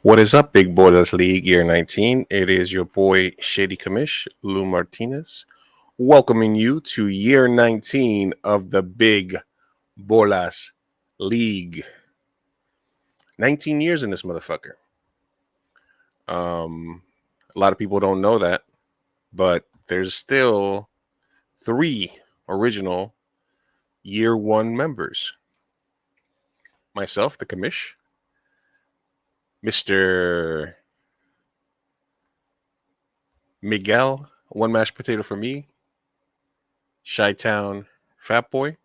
What is up, Big Bolas League Year 19? It is your boy Shady Commish, Lou Martinez, welcoming you to Year 19 of the Big Bolas League. 19 years in this motherfucker. A lot of people don't know that, but there's still 3 original Year 1 members. Myself, the Commish, Mr. Miguel, one mashed potato for me, Chi-Town Fat Boy,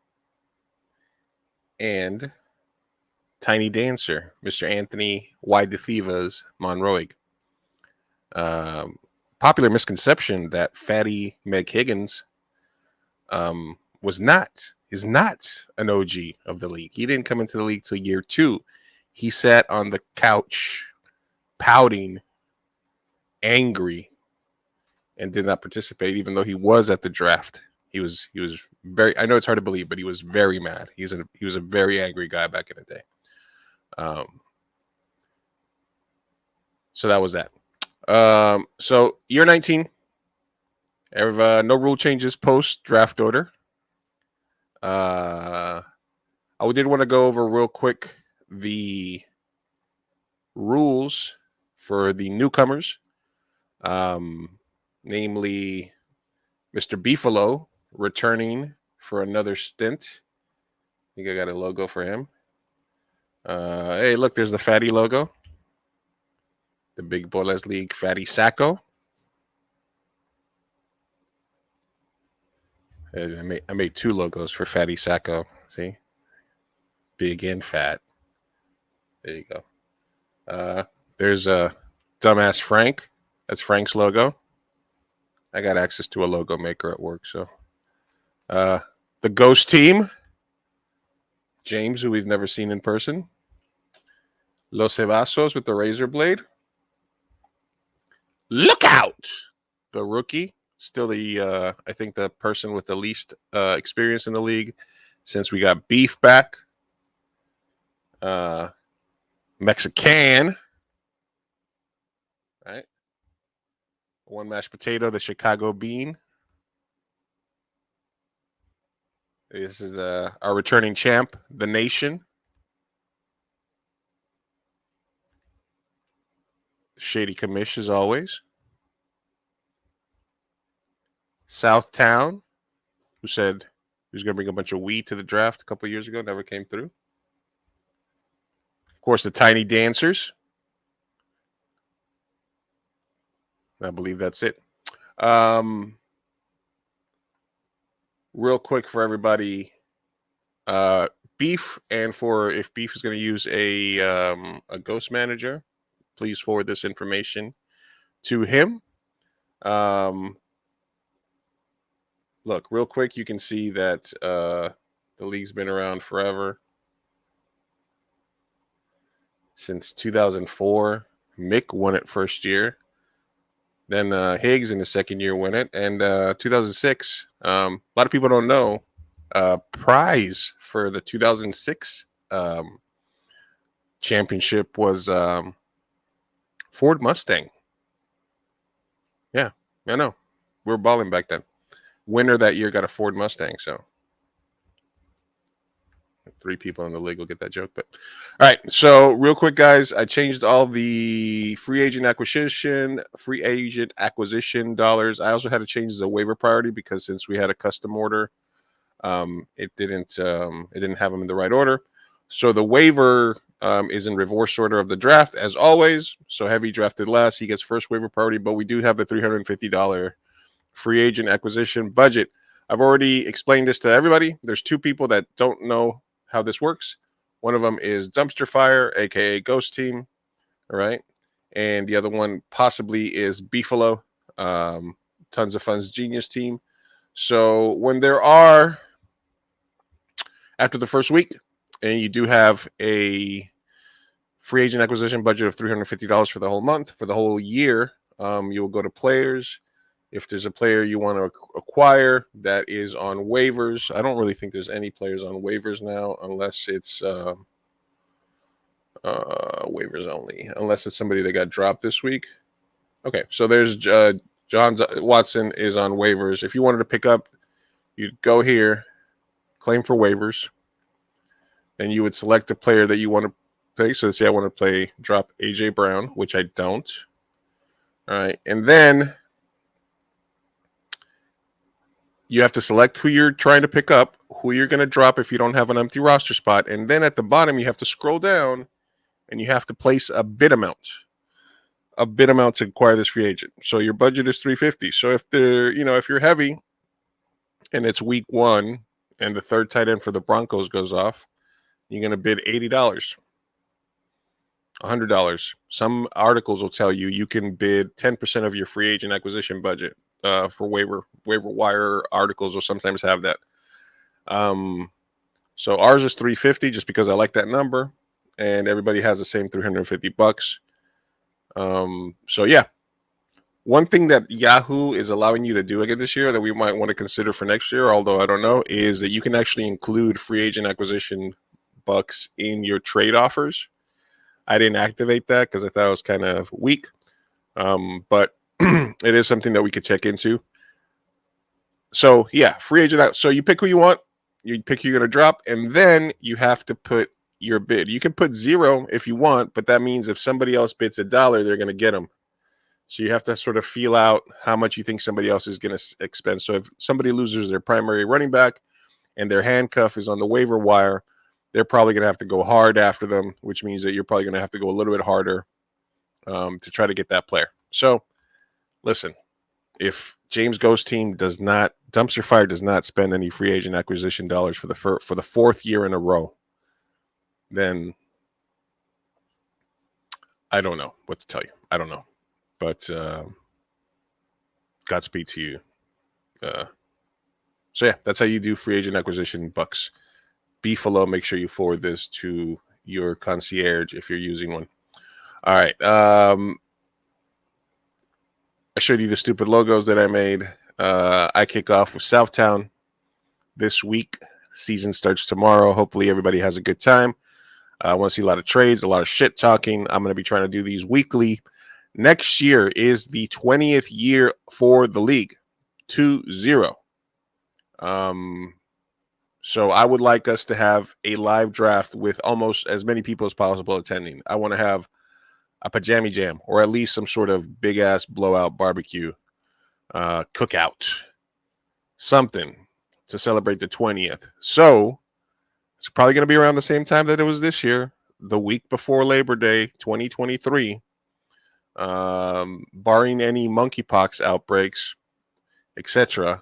and Tiny Dancer, Mr. Anthony Y. DeFivas Monroig. Popular misconception that Fatty Meg Higgins is not an OG of the league. He didn't come into the league till year 2. He sat on the couch pouting, angry, and did not participate, even though he was at the draft. He was very. I know it's hard to believe, but he was very mad. He was a very angry guy back in the day. So that was that. So year 19. No rule changes post draft order. I did want to go over real quick the rules for the newcomers, namely Mr. Beefalo returning for another stint. I think I got a logo for him. Hey, look, there's the Fatty logo. The Big Bolas League Fatty Sacco. I made 2 logos for Fatty Sacco. See? Big and fat. There you go. There's a dumbass Frank. That's Frank's logo. I got access to a logo maker at work, so. The Ghost Team. James, who we've never seen in person. Los Evasos with the razor blade. Look out! The rookie. Still the, I think, the person with the least experience in the league since we got Beef back. Mexican. Right? One mashed potato, the Chicago Bean. This is our returning champ, the Nation. Shady Commish, as always. Southtown, who said he was going to bring a bunch of weed to the draft a couple of years ago, never came through. Of course, the Tiny Dancers. I believe that's it. Real quick for everybody, Beef, and for if Beef is going to use a ghost manager, please forward this information to him. Look, real quick, you can see that the league's been around forever. Since 2004, Mick won it first year. Then Higgs in the second year won it. And 2006, a lot of people don't know, prize for the 2006 championship was Ford Mustang. Yeah, I know. We were balling back then. Winner that year got a Ford Mustang, so 3 people in the league will get that joke. But all right, so real quick, guys, I changed all the free agent acquisition dollars. I also had to change the waiver priority because since we had a custom order, it didn't have them in the right order. So the waiver is in reverse order of the draft as always. So Heavy drafted last, he gets first waiver priority, but we do have the $350 free agent acquisition budget. I've already explained this to everybody. There's 2 people that don't know how this works. One of them is Dumpster Fire, aka Ghost Team, all right, and the other one possibly is Beefalo, Tons of Fun's Genius Team. So when there are, after the first week, and you do have a free agent acquisition budget of $350 for the whole month, for the whole year, you will go to players. If there's a player you want to acquire that is on waivers, I don't really think there's any players on waivers now unless it's Waivers only, unless it's somebody that got dropped this week. Okay, so there's John Watson is on waivers. If you wanted to pick up, you'd go here, claim for waivers, and you would select the player that you want to play. So let's say I want to play drop AJ Brown, which I don't. All right, and then you have to select who you're trying to pick up, who you're going to drop if you don't have an empty roster spot, and then at the bottom you have to scroll down and you have to place a bid amount to acquire this free agent. So your budget is $350. So if if you're heavy and it's week 1 and the third tight end for the Broncos goes off, you're going to bid $80, $100. Some articles will tell you can bid 10% of your free agent acquisition budget for waiver wire articles will sometimes have that. So ours is $350 just because I like that number, and everybody has the same $350. So yeah, one thing that Yahoo is allowing you to do again this year that we might want to consider for next year, although I don't know, is that you can actually include free agent acquisition bucks in your trade offers. I didn't activate that because I thought it was kind of weak, but it is something that we could check into. So yeah, free agent out. So you pick who you want, you pick who you're going to drop, and then you have to put your bid. You can put 0 if you want, but that means if somebody else bids $1, they're going to get them. So you have to sort of feel out how much you think somebody else is going to expend. So if somebody loses their primary running back and their handcuff is on the waiver wire, they're probably going to have to go hard after them, which means that you're probably going to have to go a little bit harder to try to get that player. So listen, if James Ghost team Dumpster Fire does not spend any free agent acquisition dollars for the 4th year in a row, then I don't know what to tell you. I don't know. But Godspeed to you. So yeah, that's how you do free agent acquisition bucks. Beefalo, make sure you forward this to your concierge if you're using one. All right. I showed you the stupid logos that I made. I kick off with Southtown this week. Season starts tomorrow. Hopefully everybody has a good time. I want to see a lot of trades, a lot of shit talking. I'm going to be trying to do these weekly. Next year is the 20th year for the league, 2-0. So I would like us to have a live draft with almost as many people as possible attending. I want to have a pajama jam or at least some sort of big ass blowout barbecue, cookout, something to celebrate the 20th. So it's probably going to be around the same time that it was this year, the week before Labor Day, 2023. Barring any monkeypox outbreaks, etc.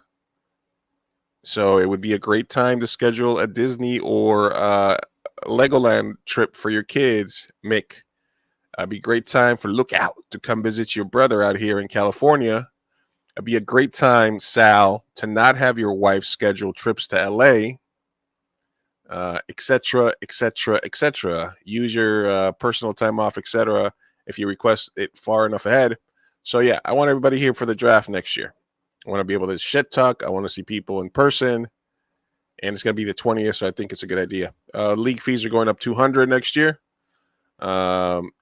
So it would be a great time to schedule a Disney or Legoland trip for your kids, Mick. It'd be a great time for Lookout to come visit your brother out here in California. It'd be a great time, Sal, to not have your wife schedule trips to LA, etc., etc., etc. Use your personal time off, etc., if you request it far enough ahead. So yeah, I want everybody here for the draft next year. I want to be able to shit talk. I want to see people in person, and it's going to be the 20th, so I think it's a good idea. League fees are going up $200 next year,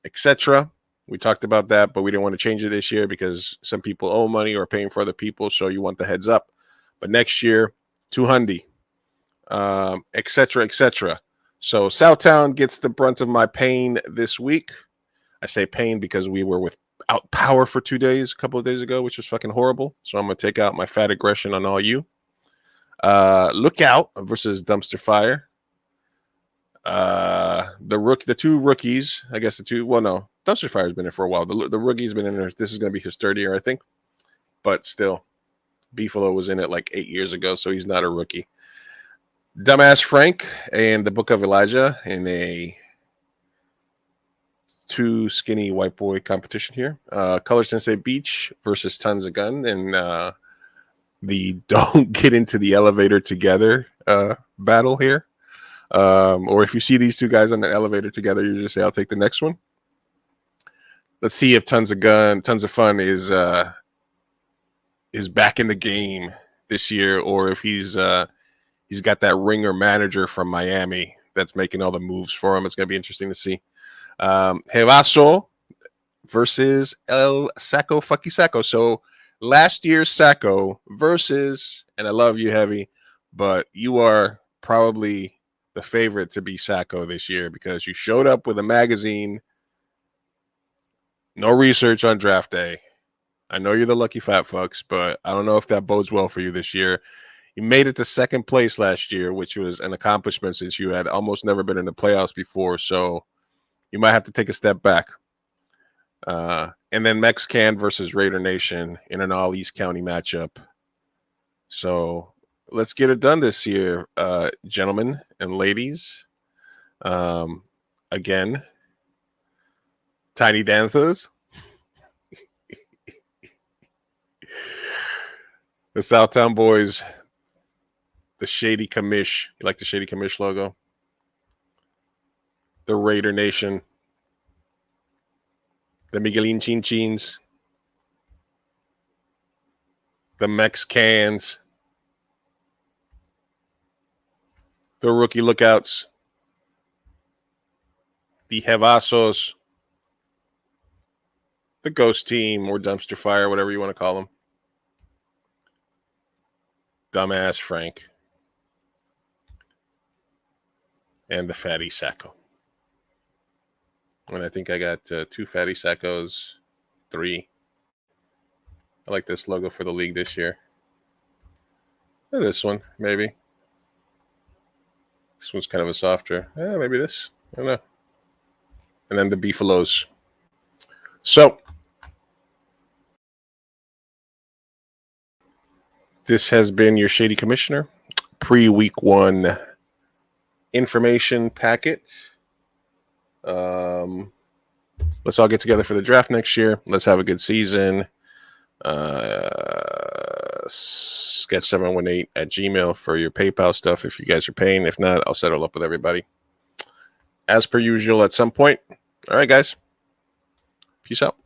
etc. We talked about that, but we didn't want to change it this year because some people owe money or are paying for other people, so you want the heads up. But next year, $200, etc., etc. So Southtown gets the brunt of my pain this week. I say pain because we were without power for 2 days, a couple of days ago, which was fucking horrible. So I'm going to take out my fat aggression on all you. Lookout versus Dumpster Fire. The two rookies, I guess Dumpster Fire's been in for a while. The rookie's been in there. This is going to be his 3rd year, I think. But still, Beefalo was in it like 8 years ago, so he's not a rookie. Dumbass Frank and the Book of Elijah in a 2 skinny white boy competition here. Color Sensei Beach versus Tons of Gun and the don't get into the elevator together battle here. Or if you see these two guys on the elevator together, you just say, I'll take the next one. Let's see if Tons of Fun is back in the game this year, or if he's got that ringer manager from Miami that's making all the moves for him. It's going to be interesting to see. Jevaso versus El Sacco Fucky Sacco. So last year's Sacco versus, and I love you, Heavy, but you are probably the favorite to be Sacco this year because you showed up with a magazine, no research on draft day. I know you're the lucky fat fucks, but I don't know if that bodes well for you this year. You made it to second place last year, which was an accomplishment since you had almost never been in the playoffs before. So you might have to take a step back. And then Mexican versus Raider Nation in an all East County matchup. So let's get it done this year, gentlemen and ladies. Again, Tiny Dancers. The Southtown Boys, the Shady Commish. You like the Shady Commish logo? The Raider Nation. The Miguelin Chin Chins. The Mexicans. The Rookie Lookouts. The Jevasos. The Ghost Team or Dumpster Fire, whatever you want to call them. Dumbass Frank. And the Fatty Sacco. And I think I got 2 Fatty Saccos, 3. I like this logo for the league this year. This one, maybe. This one's kind of a softer. Maybe this. I don't know. And then the Beefalos. So, this has been your Shady Commissioner pre-week 1 information packet. Let's all get together for the draft next year. Let's have a good season. Sketch718@gmail for your PayPal stuff if you guys are paying. If not, I'll settle up with everybody. As per usual at some point. All right, guys. Peace out.